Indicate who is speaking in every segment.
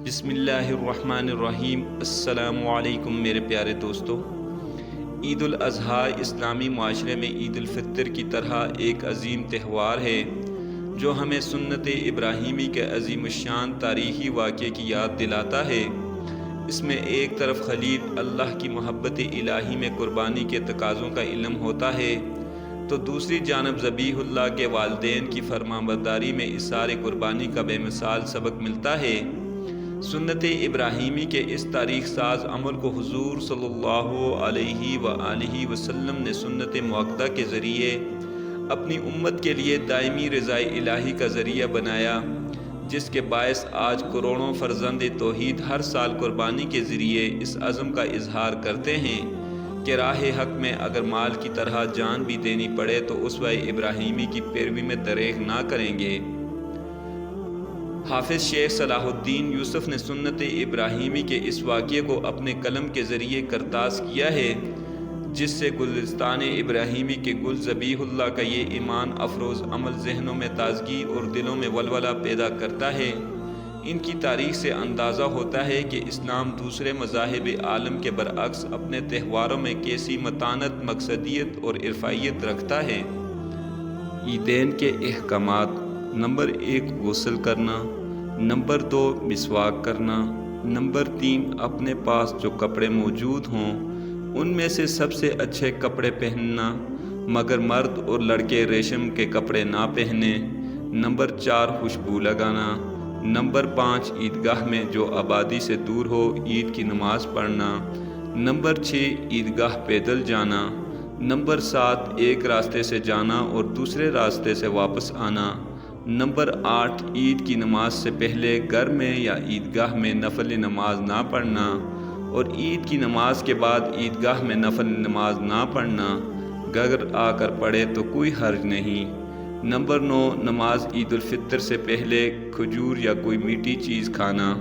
Speaker 1: بسم اللہ الرحمن الرحیم۔ السلام علیکم میرے پیارے دوستو۔ عید الاضحیٰ اسلامی معاشرے میں عید الفطر کی طرح ایک عظیم تہوار ہے جو ہمیں سنت ابراہیمی کے عظیم الشان تاریخی واقعے کی یاد دلاتا ہے۔ اس میں ایک طرف خلیل اللہ کی محبت الہی میں قربانی کے تقاضوں کا علم ہوتا ہے تو دوسری جانب ذبیح اللہ کے والدین کی فرمانبرداری میں اظہار قربانی کا بے مثال سبق ملتا ہے۔ سنت ابراہیمی کے اس تاریخ ساز عمل کو حضور صلی اللہ علیہ وآلہ وسلم نے سنت موقدہ کے ذریعے اپنی امت کے لیے دائمی رضائے الہی کا ذریعہ بنایا، جس کے باعث آج کروڑوں فرزند توحید ہر سال قربانی کے ذریعے اس عزم کا اظہار کرتے ہیں کہ راہ حق میں اگر مال کی طرح جان بھی دینی پڑے تو اسوہ ابراہیمی کی پیروی میں دریغ نہ کریں گے۔ حافظ شیخ صلاح الدین یوسف نے سنت ابراہیمی کے اس واقعے کو اپنے قلم کے ذریعے کرتاز کیا ہے، جس سے گلستان ابراہیمی کے گل ذبیح اللہ کا یہ ایمان افروز عمل ذہنوں میں تازگی اور دلوں میں ولولہ پیدا کرتا ہے۔ ان کی تاریخ سے اندازہ ہوتا ہے کہ اسلام دوسرے مذاہب عالم کے برعکس اپنے تہواروں میں کیسی متانت، مقصدیت اور عرفانیت رکھتا ہے۔ عیدین کے احکامات: نمبر 1 غسل کرنا، نمبر 2 مسواک کرنا، نمبر 3 اپنے پاس جو کپڑے موجود ہوں ان میں سے سب سے اچھے کپڑے پہننا، مگر مرد اور لڑکے ریشم کے کپڑے نہ پہنیں، نمبر 4 خوشبو لگانا، نمبر 5 عیدگاہ میں جو آبادی سے دور ہو عید کی نماز پڑھنا، نمبر 6 عیدگاہ پیدل جانا، نمبر 7 ایک راستے سے جانا اور دوسرے راستے سے واپس آنا، نمبر 8 عید کی نماز سے پہلے گھر میں یا عیدگاہ میں نفل نماز نہ پڑھنا اور عید کی نماز کے بعد عیدگاہ میں نفل نماز نہ پڑھنا، گھر آ کر پڑھے تو کوئی حرج نہیں، نمبر 9 نماز عید الفطر سے پہلے کھجور یا کوئی میٹھی چیز کھانا،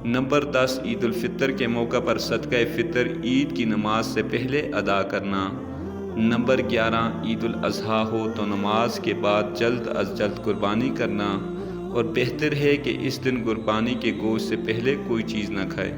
Speaker 1: نمبر 10 عید الفطر کے موقع پر صدقہ فطر عید کی نماز سے پہلے ادا کرنا، نمبر 11 عید الاضحیٰ ہو تو نماز کے بعد جلد از جلد قربانی کرنا اور بہتر ہے کہ اس دن قربانی کے گوشت سے پہلے کوئی چیز نہ کھائے۔